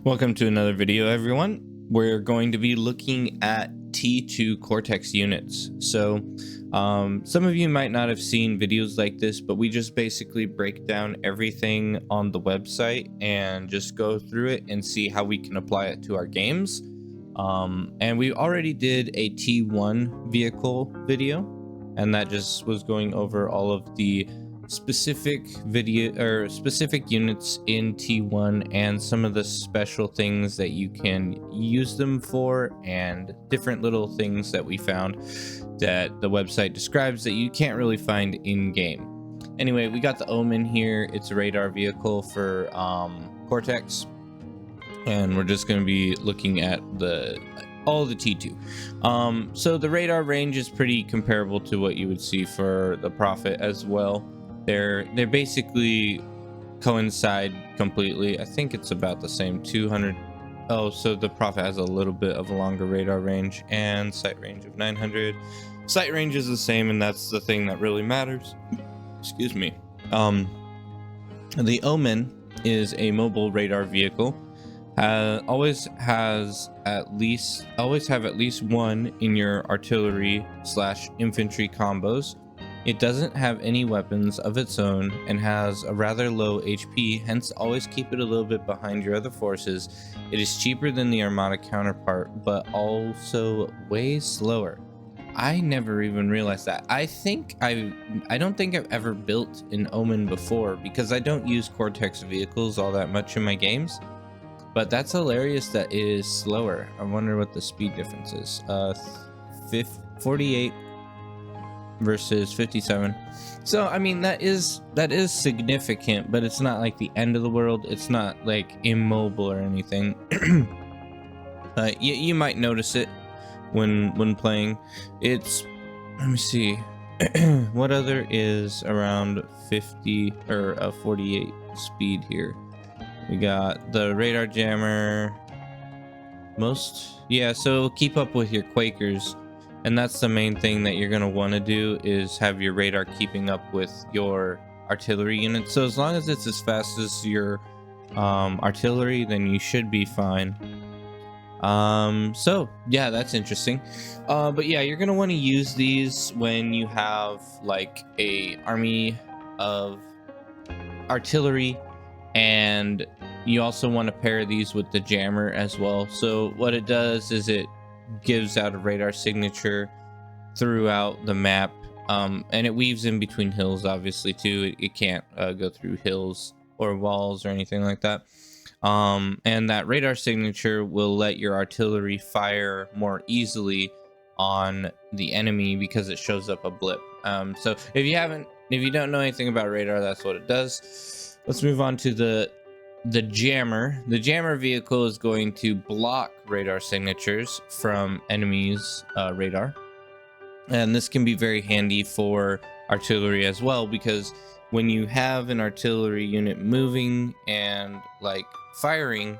Welcome to another video, everyone. We're going to be looking at T2 Cortex units. So some of you might not have seen videos like this, but we just basically break down everything on the website and just go through it and see how we can apply it to our games. And we already did a T1 vehicle video, and that just was going over all of the specific units in T1 and some of the special things that you can use them for, and different little things that we found that the website describes that you can't really find in game. Anyway, we got the Omen here. It's a radar vehicle for Cortex, and we're just going to be looking at all the T2. So the radar range is pretty comparable to what you would see for the Prophet as well. They're basically coincide completely. I think it's about the same, 200. Oh, so the Prophet has a little bit of a longer radar range and sight range of 900. Sight range is the same, and that's the thing that really matters. Excuse me. The Omen is a mobile radar vehicle. Always have at least one in your artillery/infantry combos. It doesn't have any weapons of its own and has a rather low HP, hence always keep it a little bit behind your other forces. It is cheaper than the Armada counterpart, but also way slower. I never even realized that. I don't think I've ever built an Omen before because I don't use Cortex vehicles all that much in my games. But that's hilarious that it is slower. I wonder what the speed difference is. 48 versus 57. So I mean, that is significant, but it's not like the end of the world. It's not like immobile or anything. You might notice it when playing. It's, let me see, what other is around 50 or 48 speed here. We got the radar jammer. So keep up with your Quakers. And that's the main thing that you're going to want to do, is have your radar keeping up with your artillery units. So as long as it's as fast as your artillery, then you should be fine. So yeah, that's interesting. But yeah, you're going to want to use these when you have like a army of artillery, and you also want to pair these with the jammer as well. So what it does is it gives out a radar signature throughout the map, and it weaves in between hills obviously too. It can't go through hills or walls or anything like that, and that radar signature will let your artillery fire more easily on the enemy because it shows up a blip. So if you don't know anything about radar, that's what it does. Let's move on to the jammer. The jammer vehicle is going to block radar signatures from enemies' radar, and this can be very handy for artillery as well, because when you have an artillery unit moving and like firing,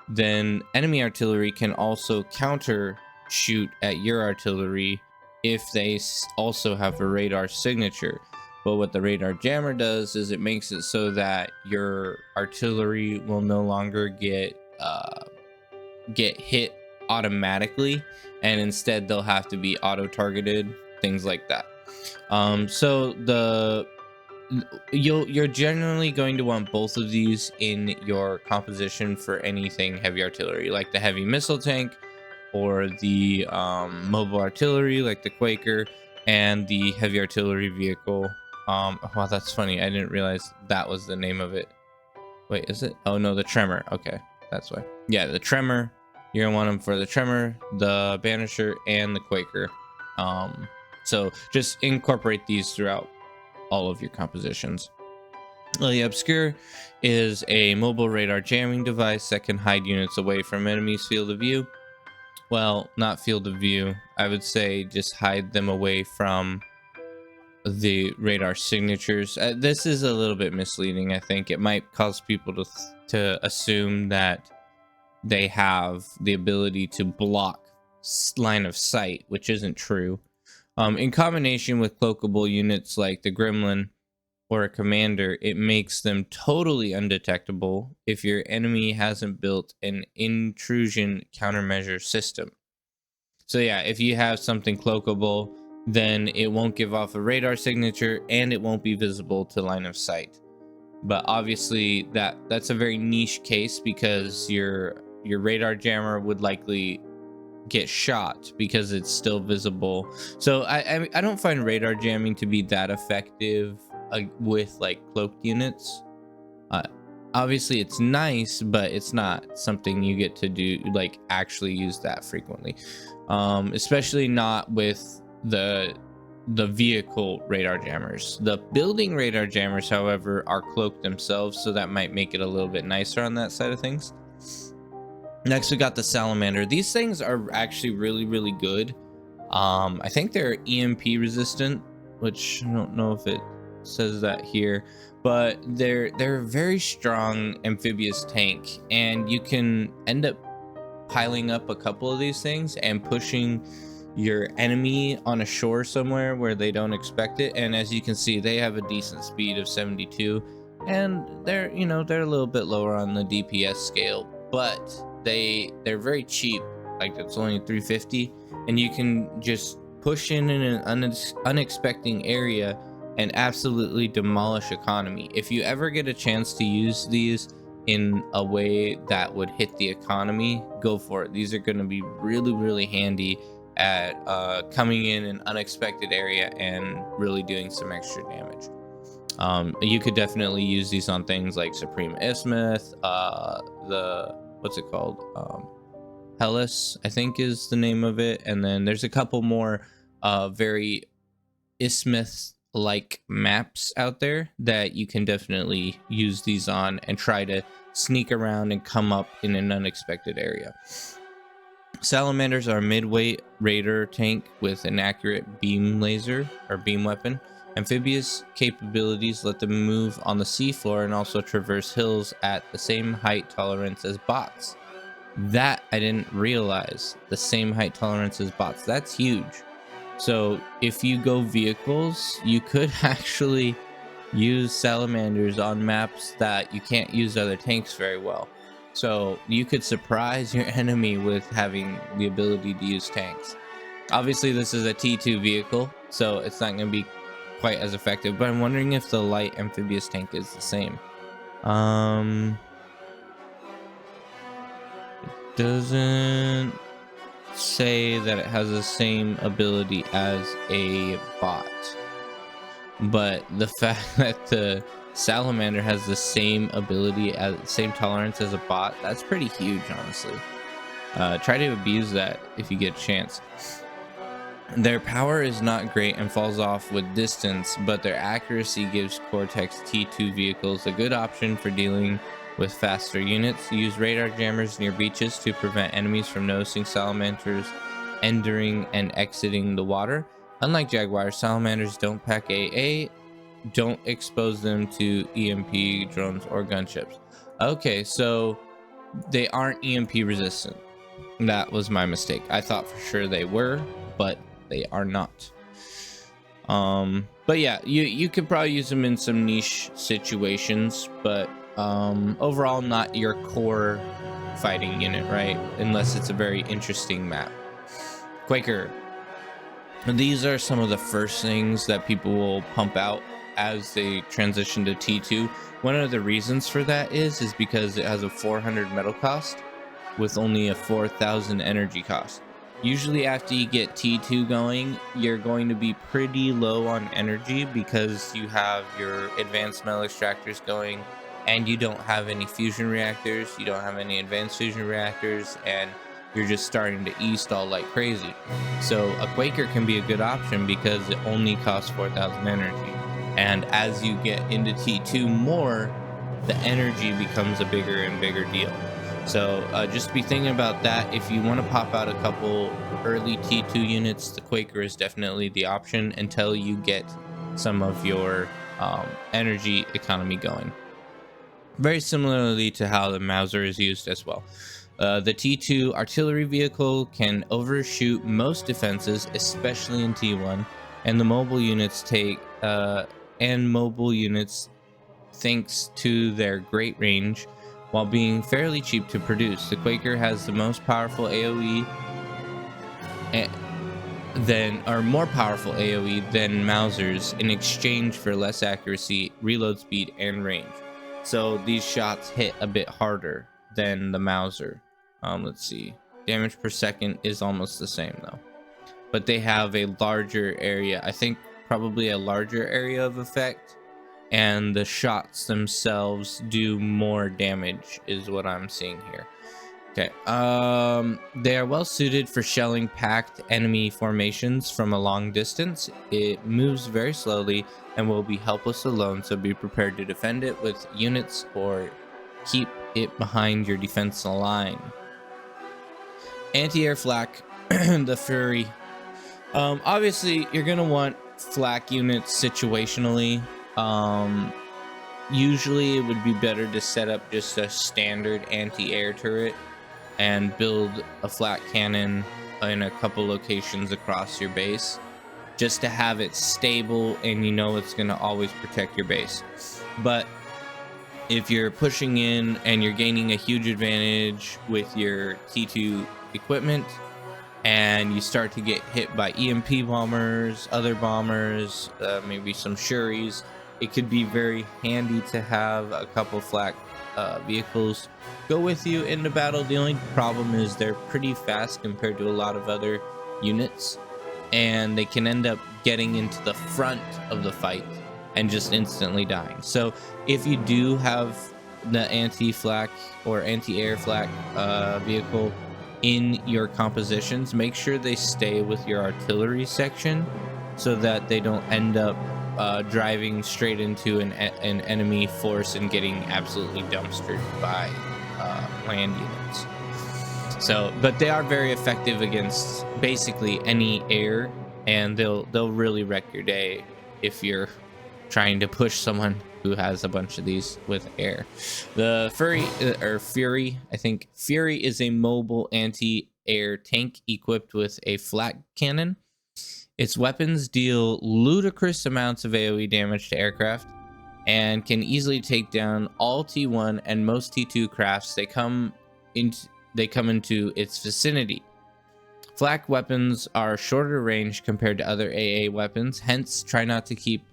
then enemy artillery can also counter shoot at your artillery if they also have a radar signature. But what the radar jammer does is it makes it so that your artillery will no longer get hit automatically, and instead they'll have to be auto-targeted, things like that. So you're generally going to want both of these in your composition for anything heavy artillery, like the heavy missile tank, or the mobile artillery like the Quaker, and the heavy artillery vehicle. Wow, that's funny. I didn't realize that was the name of it. Wait, is it? Oh no, the Tremor. Okay, that's why. Yeah, the Tremor. You're gonna want them for the Tremor, the Banisher, and the Quaker. So just incorporate these throughout all of your compositions. Well, the Obscure is a mobile radar jamming device that can hide units away from enemies' field of view. Well, not field of view. I would say just hide them away from the radar signatures. This is a little bit misleading. I think it might cause people to assume that they have the ability to block line of sight, which isn't true. In combination with cloakable units like the Gremlin or a commander, it makes them totally undetectable if your enemy hasn't built an intrusion countermeasure system. So yeah, if you have something cloakable, then it won't give off a radar signature and it won't be visible to line of sight. But obviously that's a very niche case, because your radar jammer would likely get shot because it's still visible. So I don't find radar jamming to be that effective with like cloaked units. uh, Obviously it's nice, but it's not something you get to do, like actually use that frequently, especially not with the vehicle radar jammers. The building radar jammers, however, are cloaked themselves, so that might make it a little bit nicer on that side of things. Next, we got the salamander. These things are actually really good. I think they're EMP resistant, which I don't know if it says that here, but they're a very strong amphibious tank, and you can end up piling up a couple of these things and pushing your enemy on a shore somewhere where they don't expect it. And as you can see, they have a decent speed of 72, and they're, you know, they're a little bit lower on the DPS scale, but they're very cheap. Like, it's only 350, and you can just push in an unexpected area and absolutely demolish economy. If you ever get a chance to use these in a way that would hit the economy, go for it. These are going to be really handy at coming in an unexpected area and really doing some extra damage. You could definitely use these on things like Supreme Isthmus, the what's it called, Hellas, I think is the name of it. And then there's a couple more very isthmus like maps out there that you can definitely use these on and try to sneak around and come up in an unexpected area. Salamanders are a mid-weight raider tank with an accurate beam laser or beam weapon. Amphibious capabilities let them move on the seafloor and also traverse hills at the same height tolerance as bots. That I didn't realize. The same height tolerance as bots. That's huge. So if you go vehicles, you could actually use salamanders on maps that you can't use other tanks very well. So you could surprise your enemy with having the ability to use tanks. Obviously this is a T2 vehicle, so it's not going to be quite as effective, but I'm wondering if the light amphibious tank is the same. It doesn't say that it has the same ability as a bot, but the fact that the salamander has the same ability, as same tolerance as a bot, that's pretty huge, honestly. Try to abuse that if you get a chance. Their power is not great and falls off with distance, but their accuracy gives Cortex T2 vehicles a good option for dealing with faster units. Use radar jammers near beaches to prevent enemies from noticing salamanders entering and exiting the water. Unlike jaguars, salamanders don't pack AA. Don't expose them to EMP drones or gunships. Okay, so they aren't EMP resistant. That was my mistake. I thought for sure they were, but they are not. But yeah, you could probably use them in some niche situations, but overall not your core fighting unit, right? Unless it's a very interesting map. Quaker. These are some of the first things that people will pump out as they transition to T2. One of the reasons for that is because it has a 400 metal cost with only a 4,000 energy cost. Usually after you get T2 going, you're going to be pretty low on energy because you have your advanced metal extractors going, and you don't have any fusion reactors, you don't have any advanced fusion reactors, and you're just starting to e-stall like crazy. So a Quaker can be a good option because it only costs 4,000 energy. And as you get into T2 more, the energy becomes a bigger and bigger deal. So just be thinking about that. If you want to pop out a couple early T2 units, the Quaker is definitely the option until you get some of your energy economy going. Very similarly to how the Mauser is used as well. The T2 artillery vehicle can overshoot most defenses, especially in T1, and the mobile units take and mobile units thanks to their great range while being fairly cheap to produce. The Quaker has the most powerful AoE more powerful AoE than Mausers in exchange for less accuracy, reload speed, and range. So these shots hit a bit harder than the Mauser. Let's see. Damage per second is almost the same though. But they have a larger area. I think probably a larger area of effect. And the shots themselves do more damage is what I'm seeing here. Okay, they are well suited for shelling packed enemy formations from a long distance. It moves very slowly and will be helpless alone, so be prepared to defend it with units or keep it behind your defense line. Anti-air flak, the Fury. Obviously, you're gonna want flak units situationally. Usually, it would be better to set up just a standard anti-air turret and build a flak cannon in a couple locations across your base just to have it stable and you know it's going to always protect your base. But if you're pushing in and you're gaining a huge advantage with your T2 equipment and you start to get hit by EMP bombers, other bombers, maybe some Shuris, it could be very handy to have a couple flak vehicles go with you into battle. The only problem is they're pretty fast compared to a lot of other units, and they can end up getting into the front of the fight and just instantly dying. So if you do have the anti-flak or anti-air flak vehicle in your compositions, make sure they stay with your artillery section so that they don't end up driving straight into an enemy force and getting absolutely dumpstered by land units. So, but they are very effective against basically any air, and they'll really wreck your day if you're trying to push someone who has a bunch of these with air. The Fury, I think Fury is a mobile anti-air tank equipped with a flak cannon. Its weapons deal ludicrous amounts of AoE damage to aircraft and can easily take down all T1 and most T2 crafts they come into its vicinity. Flak weapons are shorter range compared to other AA weapons, hence try not to keep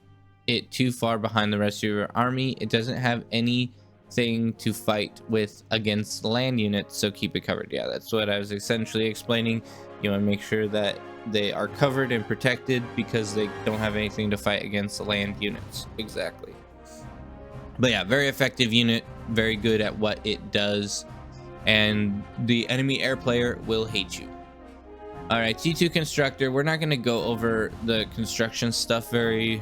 it too far behind the rest of your army. It doesn't have anything to fight with against land units, so keep it covered. Yeah, that's what I was essentially explaining. You want to make sure that they are covered and protected because they don't have anything to fight against the land units. Exactly. But yeah, very effective unit, very good at what it does, and the enemy air player will hate you. All right, T2 constructor. We're not going to go over the construction stuff very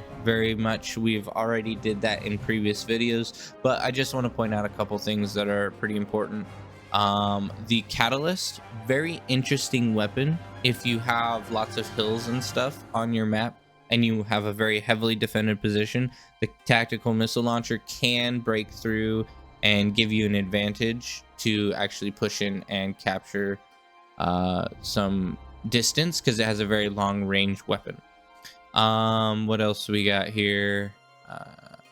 much. We've already did that in previous videos, but I just want to point out a couple things that are pretty important. The catalyst, very interesting weapon if you have lots of hills and stuff on your map and you have a very heavily defended position. The tactical missile launcher can break through and give you an advantage to actually push in and capture some distance because it has a very long range weapon. What else we got here?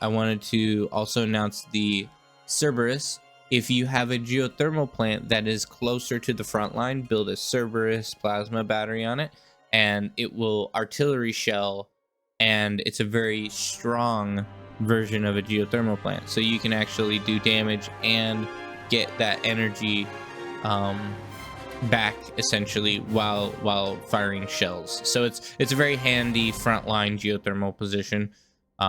I wanted to also announce the Cerberus. If you have a geothermal plant that is closer to the front line, build a Cerberus plasma battery on it, and it will artillery shell, and it's a very strong version of a geothermal plant. So you can actually do damage and get that energy back essentially while firing shells. So it's a very handy frontline geothermal position.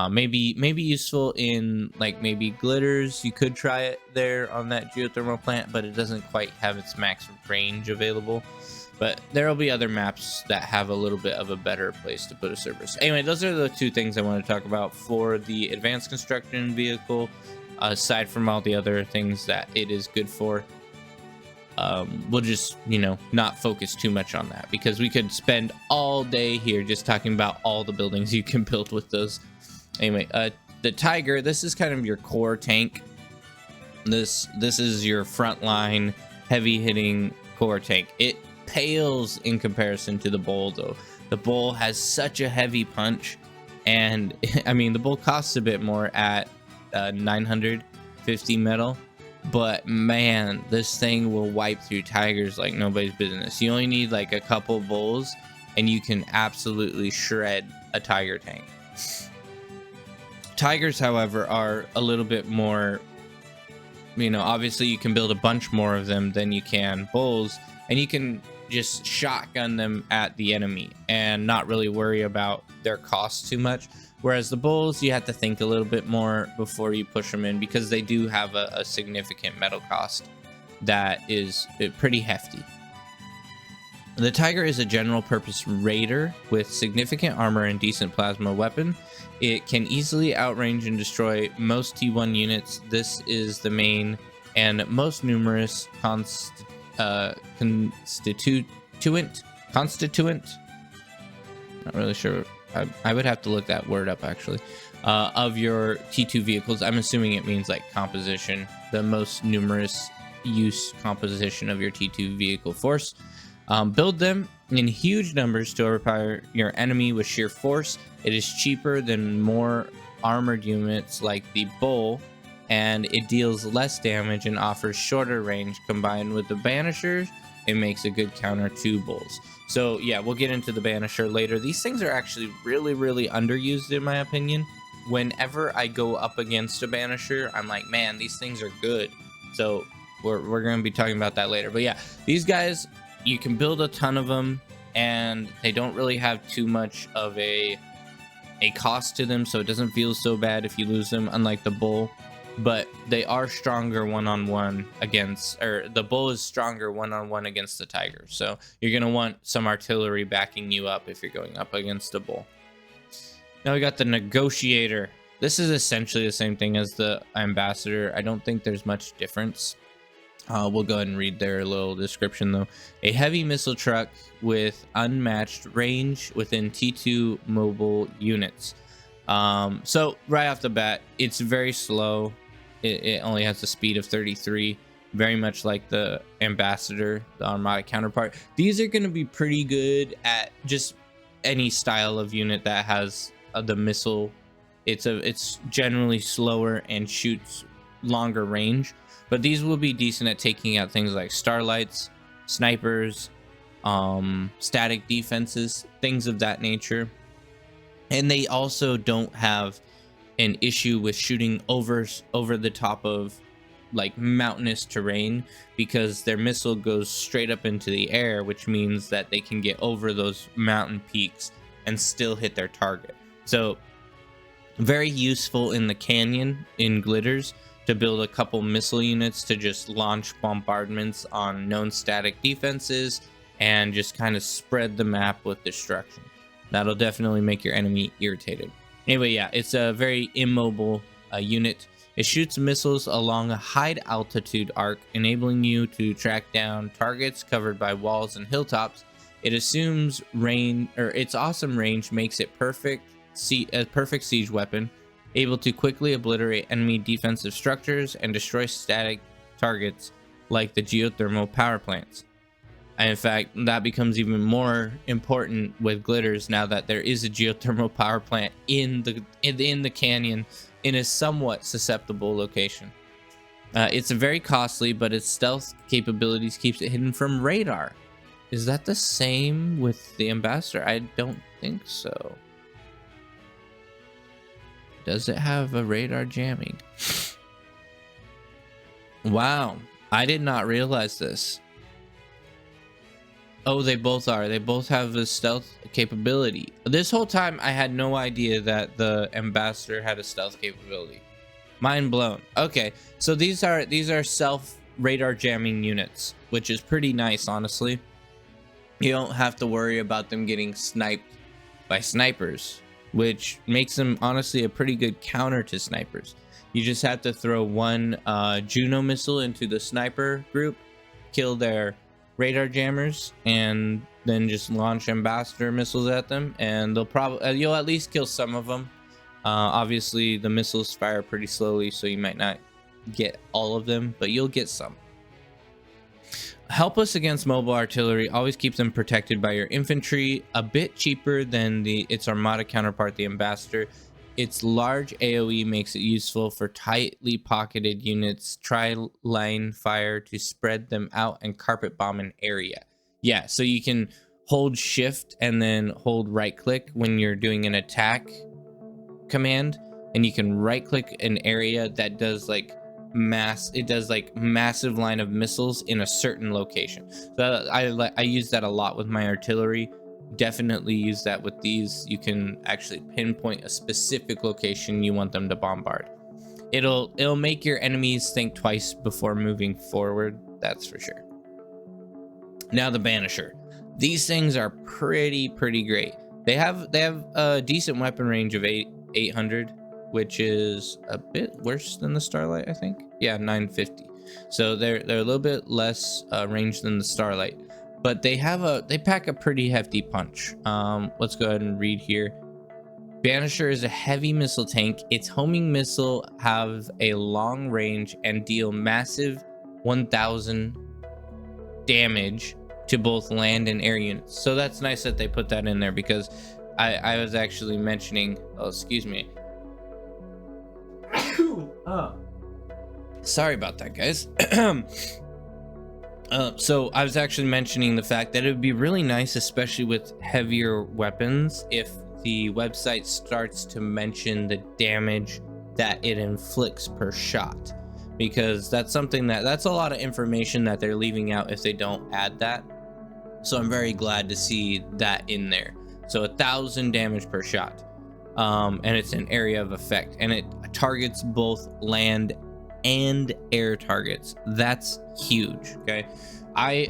Maybe useful in like maybe glitters. You could try it there on that geothermal plant, but it doesn't quite have its max range available. But there will be other maps that have a little bit of a better place to put a Cerberus. Anyway, those are the two things I want to talk about for the advanced construction vehicle, aside from all the other things that it is good for. We'll just, not focus too much on that because we could spend all day here just talking about all the buildings you can build with those. Anyway, the Tiger, this is kind of your core tank. This is your frontline heavy hitting core tank. It pales in comparison to the Bull though. The Bull has such a heavy punch And I mean, the bull costs a bit more at 950 metal, but man, this thing will wipe through tigers like nobody's business. You only need like a couple bulls and you can absolutely shred a tiger tank. Tigers, however, are a little bit more, you know, obviously you can build a bunch more of them than you can bulls, and you can just shotgun them at the enemy and not really worry about their cost too much. Whereas the bulls, you have to think a little bit more before you push them in, because they do have a significant metal cost that is pretty hefty. The tiger is a general purpose raider with significant armor and decent plasma weapon. It can easily outrange and destroy most T1 units. This is the main and most numerous constituent. Not really sure. I would have to look that word up actually. Of your T2 vehicles. I'm assuming it means like composition, the most numerous use composition of your T2 vehicle force. Build them in huge numbers to overpower your enemy with sheer force. It is cheaper than more armored units like the bull, and it deals less damage and offers shorter range. Combined with the banishers, it makes a good counter to bulls. So yeah, we'll get into the banisher later. These things are actually really underused in my opinion. Whenever I go up against a banisher, I'm like, man, these things are good. So we're going to be talking about that later. But yeah, these guys, you can build a ton of them, and they don't really have too much of a cost to them, so it doesn't feel so bad if you lose them, unlike the bull. But they are stronger one-on-one against, or the bull is stronger one-on-one against the tiger. So you're going to want some artillery backing you up if you're going up against a bull. Now we got the negotiator. This is essentially the same thing as the ambassador. I don't think there's much difference. We'll go ahead and read their little description though. A heavy missile truck with unmatched range within T2 mobile units. So right off the bat, it's very slow. It only has a speed of 33, very much like the ambassador, the armada counterpart. These are going to be pretty good at just any style of unit that has the missile. It's generally slower and shoots longer range. But these will be decent at taking out things like starlights, snipers, static defenses, things of that nature. And they also don't have an issue with shooting over the top of like mountainous terrain, because their missile goes straight up into the air, which means that they can get over those mountain peaks and still hit their target. So very useful in the canyon in glitters, to build a couple missile units to just launch bombardments on known static defenses and just kind of spread the map with destruction. That'll definitely make your enemy irritated. Anyway, yeah, it's a very immobile unit. It shoots missiles along a high altitude arc, enabling you to track down targets covered by walls and hilltops. It assumes range, or its awesome range makes it a perfect siege weapon, able to quickly obliterate enemy defensive structures and destroy static targets like the geothermal power plants. And in fact, that becomes even more important with glitters now that there is a geothermal power plant in the canyon in a somewhat susceptible location. It's very costly, but its stealth capabilities keeps it hidden from radar. Is that the same with the ambassador? I don't think so. Does it have a radar jamming? Wow, I did not realize this. Oh, they both are. They both have the stealth capability. This whole time, I had no idea that the ambassador had a stealth capability. Mind blown. Okay, so these are self radar jamming units, which is pretty nice, honestly. You don't have to worry about them getting sniped by snipers, which makes them honestly a pretty good counter to snipers. You just have to throw one Juno missile into the sniper group, kill their radar jammers, and then just launch ambassador missiles at them, and they'll probably you'll at least kill some of them. Obviously the missiles fire pretty slowly, so you might not get all of them, but you'll get some. Help us against mobile artillery. Always keep them protected by your infantry. A bit cheaper than its armada counterpart, the ambassador. Its large AoE makes it useful for tightly pocketed units. Try line fire to spread them out and carpet bomb an area. Yeah, so you can hold shift and then hold right click when you're doing an attack command, and you can right click an area that does like massive line of missiles in a certain location. So I use that a lot with my artillery. Definitely use that with these. You can actually pinpoint a specific location you want them to bombard. It'll make your enemies think twice before moving forward, that's for sure. Now the Banisher. These things are pretty great. They have a decent weapon range of 800, which is a bit worse than the Starlight, I think. Yeah, 950. So they're a little bit less range than the Starlight, but they pack a pretty hefty punch. Let's go ahead and read here. Banisher is a heavy missile tank. Its homing missile have a long range and deal massive 1000 damage to both land and air units. So that's nice that they put that in there, because I was actually mentioning, oh, excuse me. Sorry about that, guys. So I was actually mentioning the fact that it would be really nice, especially with heavier weapons, if the website starts to mention the damage that it inflicts per shot, because that's something that's a lot of information that they're leaving out if they don't add that. So I'm very glad to see that in there. So 1000 damage per shot, and it's an area of effect, and it targets both land and air targets. That's huge. Okay, I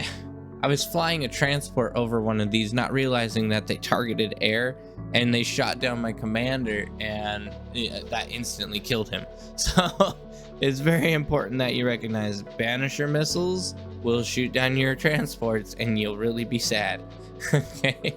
was flying a transport over one of these, not realizing that they targeted air, and they shot down my commander, and that instantly killed him. So it's very important that you recognize Banisher missiles will shoot down your transports, and you'll really be sad. Okay.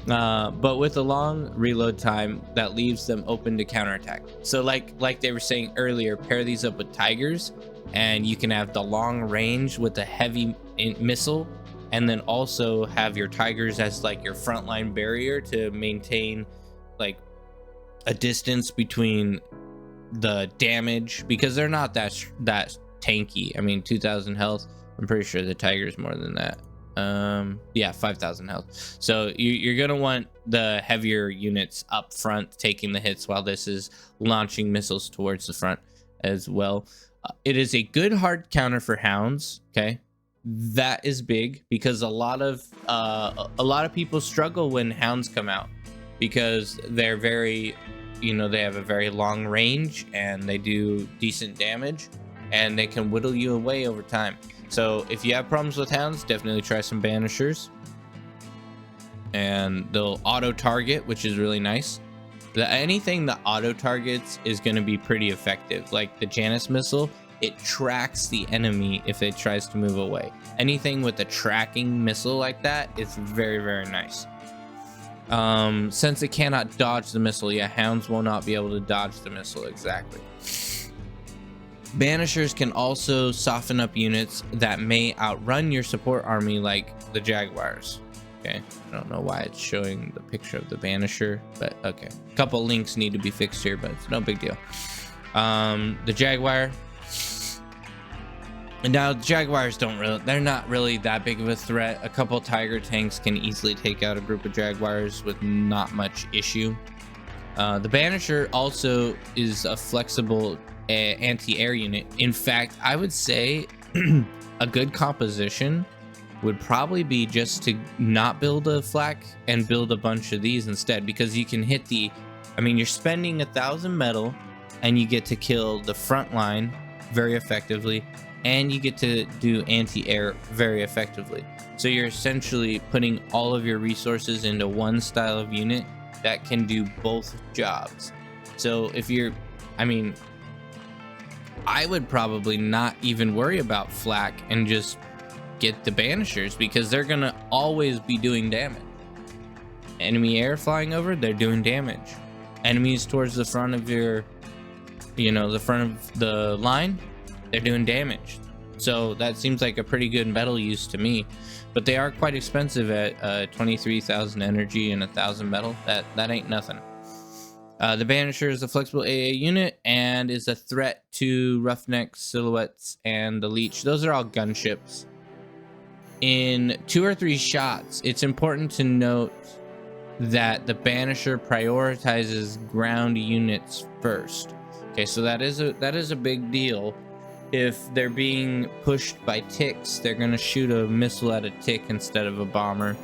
But with a long reload time, that leaves them open to counterattack. So like they were saying earlier, pair these up with Tigers, and you can have the long range with the heavy missile, and then also have your Tigers as like your frontline barrier to maintain like a distance between the damage, because they're not that tanky. I mean, 2000 health. I'm pretty sure the Tiger's more than that. Yeah, 5000 health. So you're gonna want the heavier units up front taking the hits, while this is launching missiles towards the front as well. It is a good hard counter for hounds. Okay, that is big, because a lot of people struggle when hounds come out, because they're very, they have a very long range and they do decent damage, and they can whittle you away over time. So if you have problems with hounds, definitely try some Banishers, and they'll auto target, which is really nice. Anything that auto targets is going to be pretty effective. Like the Janus missile, it tracks the enemy if it tries to move away. Anything with a tracking missile like that is very nice. Since it cannot dodge the missile, yeah, hounds will not be able to dodge the missile exactly. Banishers can also soften up units that may outrun your support army, like the Jaguars. Okay, I don't know why it's showing the picture of the Banisher, but okay. A couple links need to be fixed here, but it's no big deal. The Jaguar. And now Jaguars they're not really that big of a threat. A couple Tiger tanks can easily take out a group of Jaguars with not much issue. The Banisher also is a flexible anti-air unit. In fact, I would say a good composition would probably be just to not build a flak and build a bunch of these instead, because you can hit you're spending 1000 metal and you get to kill the front line very effectively, and you get to do anti-air very effectively. So you're essentially putting all of your resources into one style of unit that can do both jobs. So if I would probably not even worry about flak and just get the Banishers, because they're gonna always be doing damage. Enemy air flying over, they're doing damage. Enemies towards the front of your, the front of the line, they're doing damage. So that seems like a pretty good metal use to me, but they are quite expensive at 23,000 energy and 1,000 metal. That ain't nothing. The Banisher is a flexible AA unit and is a threat to Roughnecks, Silhouettes, and the Leech. Those are all gunships. In 2 or 3 shots, it's important to note that the Banisher prioritizes ground units first. Okay, so that is a big deal. If they're being pushed by ticks, they're gonna shoot a missile at a tick instead of a bomber.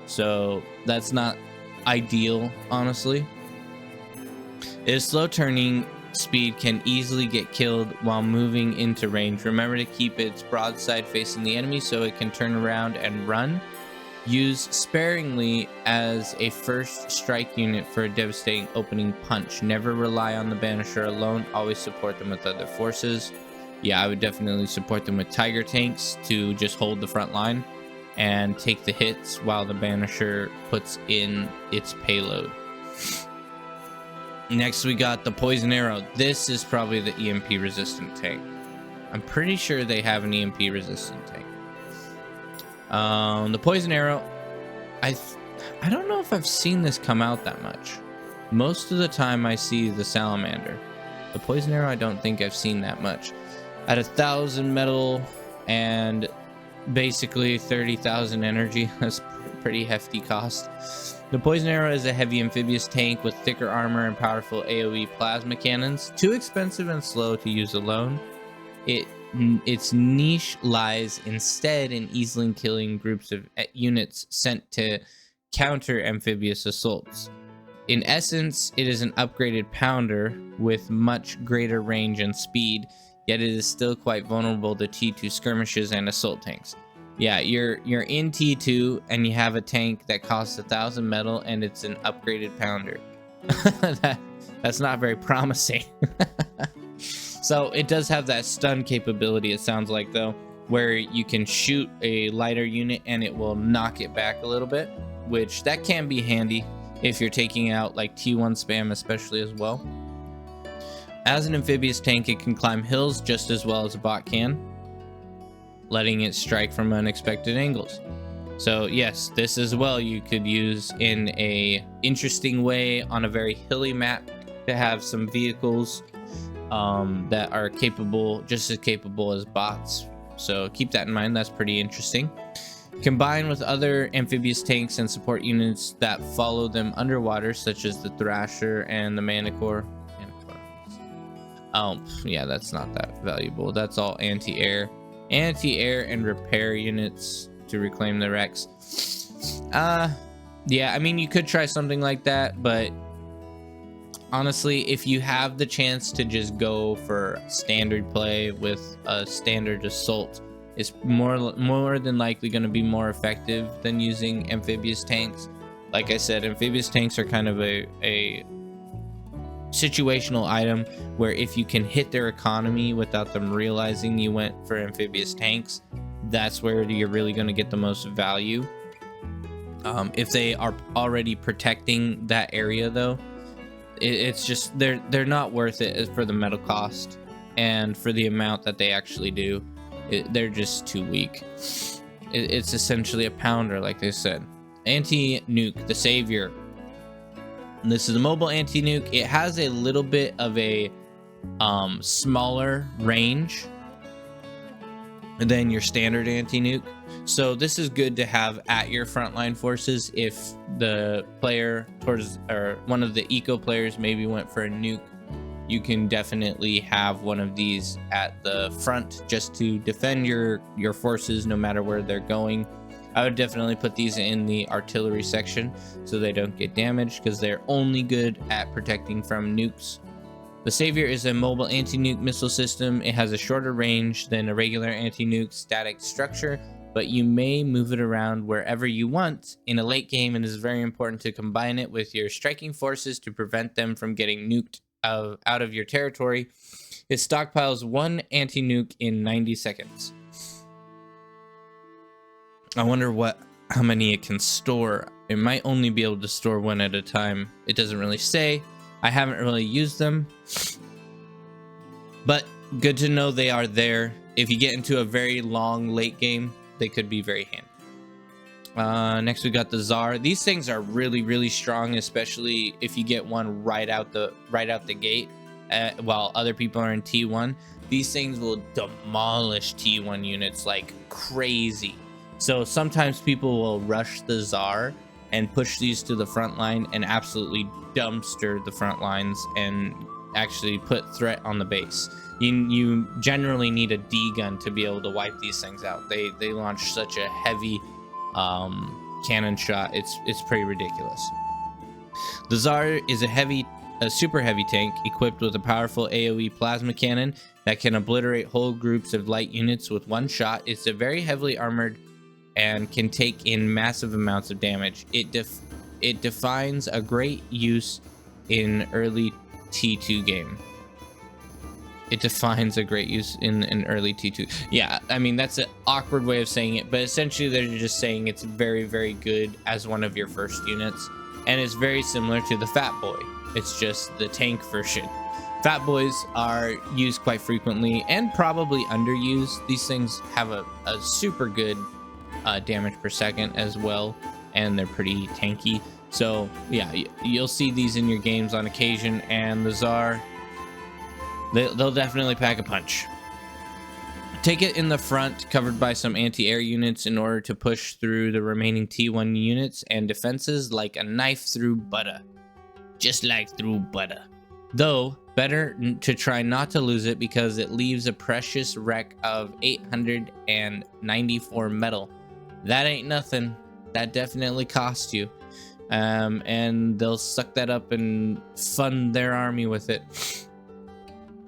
So that's not ideal, honestly. Its slow turning speed can easily get killed while moving into range. Remember to keep its broadside facing the enemy so it can turn around and run. Use sparingly as a first strike unit for a devastating opening punch. Never rely on the Banisher alone. Always support them with other forces. Yeah, I would definitely support them with Tiger tanks to just hold the front line and take the hits while the Banisher puts in its payload. Next, we got the Poison Arrow. This is probably the EMP resistant tank. I'm pretty sure they have an EMP resistant tank. The Poison Arrow, I don't know if I've seen this come out that much. Most of the time I see the Salamander. The Poison Arrow, I don't think I've seen that much. At 1,000 metal and basically 30,000 energy, that's pretty hefty cost. The Poison Arrow is a heavy amphibious tank with thicker armor and powerful AoE plasma cannons. Too expensive and slow to use alone. Its niche lies instead in easily killing groups of units sent to counter amphibious assaults. In essence, it is an upgraded pounder with much greater range and speed, yet it is still quite vulnerable to T2 skirmishes and assault tanks. Yeah, you're in T2 and you have a tank that costs 1,000 metal and it's an upgraded pounder. That's not very promising. So it does have that stun capability, it sounds like, though, where you can shoot a lighter unit and it will knock it back a little bit, which that can be handy if you're taking out like T1 spam especially as well. As an amphibious tank, it can climb hills just as well as a bot can, letting it strike from unexpected angles. So yes, this as well you could use in a interesting way on a very hilly map to have some vehicles that are capable, just as capable as bots. So keep that in mind, that's pretty interesting. Combined with other amphibious tanks and support units that follow them underwater, such as the Thrasher and the Manicore. Oh, yeah, that's not that valuable. That's all anti-air and repair units to reclaim the wrecks. Yeah, I mean, you could try something like that, but honestly, if you have the chance to just go for standard play with a standard assault, it's more than likely going to be more effective than using amphibious tanks. Like I said, amphibious tanks are kind of a situational item where if you can hit their economy without them realizing you went for amphibious tanks, that's where you're really going to get the most value. If they are already protecting that area, though, it's just they're not worth it for the metal cost and for the amount that they actually do. They're just too weak. It's essentially a pounder, like they said. Anti-nuke, the savior. This is a mobile anti-nuke. It has a little bit of a smaller range than your standard anti-nuke. So this is good to have at your frontline forces if the player or one of the eco players maybe went for a nuke. You can definitely have one of these at the front just to defend your forces no matter where they're going. I would definitely put these in the artillery section so they don't get damaged, because they're only good at protecting from nukes. The Savior is a mobile anti-nuke missile system. It has a shorter range than a regular anti-nuke static structure, but you may move it around wherever you want. In a late game, it is very important to combine it with your striking forces to prevent them from getting nuked out of your territory. It stockpiles one anti-nuke in 90 seconds. I wonder how many it can store. It might only be able to store one at a time. It doesn't really say. I haven't really used them, but good to know they are there if you get into a very long late game, they could be very handy. Next we got the Tsar. These things are really strong, especially if you get one right out the gate, while other people are in T1. These things will demolish T1 units like crazy. So sometimes people will rush the Tsar and push these to the front line and absolutely dumpster the front lines and actually put threat on the base. You generally need a D gun to be able to wipe these things out. They launch such a heavy cannon shot. It's pretty ridiculous. The Tsar is a super heavy tank equipped with a powerful AoE plasma cannon that can obliterate whole groups of light units with one shot. It's a very heavily armored and can take in massive amounts of damage. It defines a great use in early T2 game. It defines a great use in an early T2. Yeah, I mean, that's an awkward way of saying it, but essentially they're just saying it's very good as one of your first units, and it's very similar to the Fat Boy. It's just the tank version. Fat Boys are used quite frequently and probably underused. These things have a super good damage per second as well, and they're pretty tanky. So yeah, you'll see these in your games on occasion, and the Tsar, they'll definitely pack a punch. Take it in the front, covered by some anti-air units in order to push through the remaining T1 units and defenses like a knife through butter. Just like through butter. Though, better to try not to lose it because it leaves a precious wreck of 894 metal. That ain't nothing. That definitely cost you. And they'll suck that up and fund their army with it.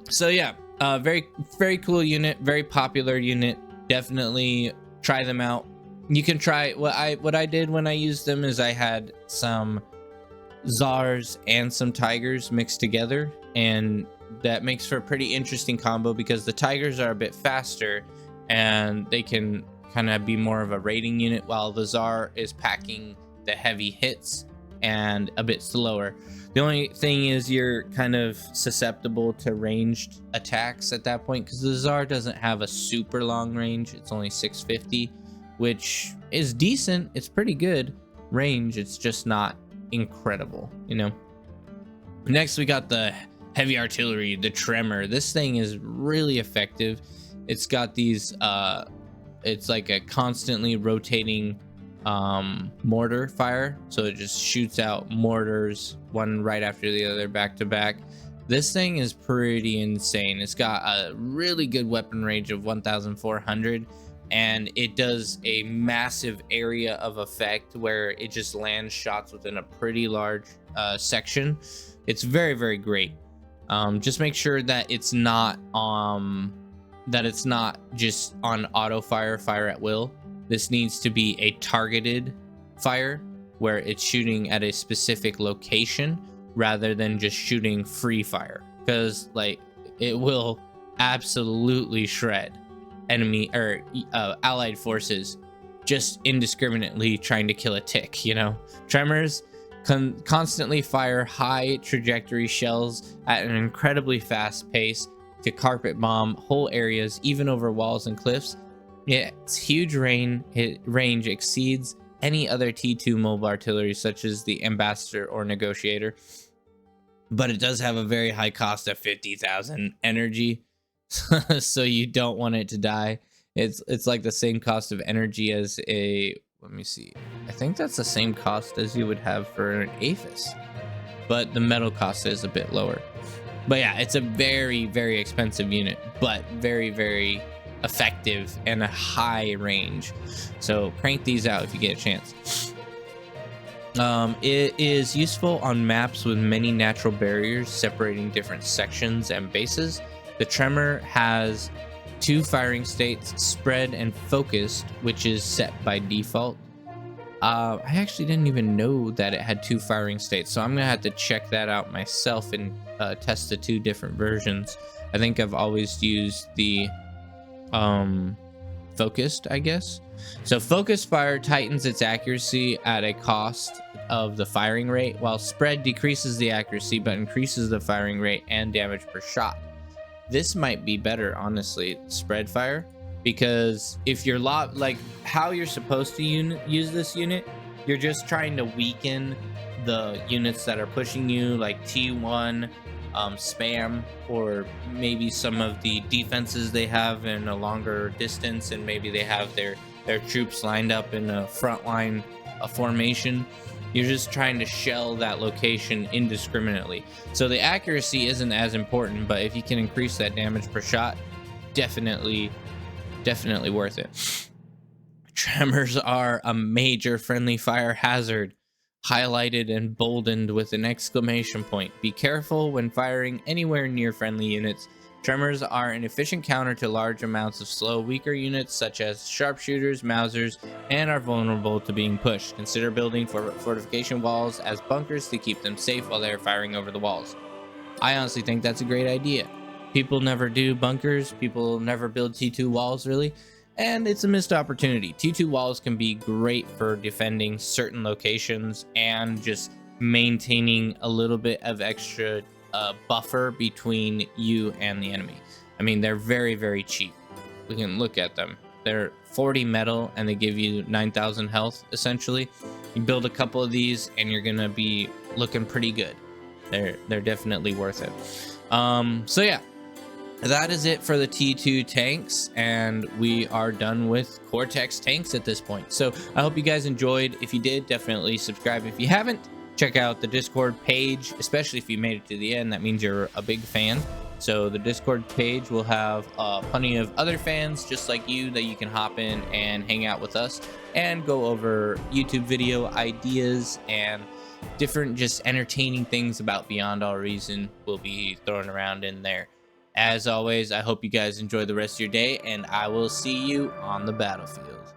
So yeah, very cool unit, very popular unit. Definitely try them out. You can try what I did when I used them is I had some Tsars and some Tigers mixed together, and that makes for a pretty interesting combo because the Tigers are a bit faster and they can kind of be more of a raiding unit, while the Tsar is packing the heavy hits and a bit slower. The only thing is you're kind of susceptible to ranged attacks at that point because the Tsar doesn't have a super long range. It's only 650, which is decent. It's pretty good range. It's just not incredible, you know. Next we got the heavy artillery, the Tremor. This thing is really effective. It's got these it's like a constantly rotating mortar fire, so it just shoots out mortars one right after the other back to back. This thing is pretty insane. It's got a really good weapon range of 1400, and it does a massive area of effect where it just lands shots within a pretty large section. It's very great. Just make sure that it's not just on auto fire at will. This needs to be a targeted fire where it's shooting at a specific location rather than just shooting free fire, because like it will absolutely shred enemy or allied forces just indiscriminately trying to kill a tick, you know. Tremors constantly fire high trajectory shells at an incredibly fast pace to carpet bomb whole areas, even over walls and cliffs. Its huge range exceeds any other T2 mobile artillery such as the Ambassador or Negotiator, but it does have a very high cost of 50,000 energy, so you don't want it to die. It's like the same cost of energy as a, let me see, I think that's the same cost as you would have for an Aphis, but the metal cost is a bit lower. But yeah, it's a very expensive unit, but very effective and a high range. So crank these out if you get a chance. It is useful on maps with many natural barriers separating different sections and bases. The Tremor has 2 firing states, spread and focused, which is set by default. I actually didn't even know that it had 2 firing states, so I'm gonna have to check that out myself and test the 2 different versions. I think I've always used the focused, I guess. So focused fire tightens its accuracy at a cost of the firing rate, while spread decreases the accuracy but increases the firing rate and damage per shot. this might be better, honestly, spread fire, because if you're like how you're supposed to use this unit, you're just trying to weaken the units that are pushing you, like T1, spam, or maybe some of the defenses they have in a longer distance, and maybe they have their troops lined up in a front line, a formation. You're just trying to shell that location indiscriminately. So the accuracy isn't as important, but if you can increase that damage per shot, definitely worth it. Tremors are a major friendly fire hazard, highlighted and boldened with an exclamation point. Be careful when firing anywhere near friendly units. Tremors are an efficient counter to large amounts of slow, weaker units such as sharpshooters, Mausers, and are vulnerable to being pushed. Consider building fortification walls as bunkers to keep them safe while they are firing over the walls. I honestly think that's a great idea. People never do bunkers, people never build T2 walls really, and it's a missed opportunity. T2 walls can be great for defending certain locations and just maintaining a little bit of extra buffer between you and the enemy. I mean, they're very, very cheap. We can look at them. They're 40 metal and they give you 9,000 health essentially. You build a couple of these and you're gonna be looking pretty good. They're definitely worth it. So yeah, that is it for the T2 tanks, and we are done with Cortex tanks at this point. So I hope you guys enjoyed. If you did, definitely subscribe. If you haven't, check out the Discord page, especially if you made it to the end. That means you're a big fan. So the Discord page will have plenty of other fans just like you that you can hop in and hang out with us and go over YouTube video ideas and different just entertaining things about Beyond All Reason will be thrown around in there. As always, I hope you guys enjoy the rest of your day, and I will see you on the battlefield.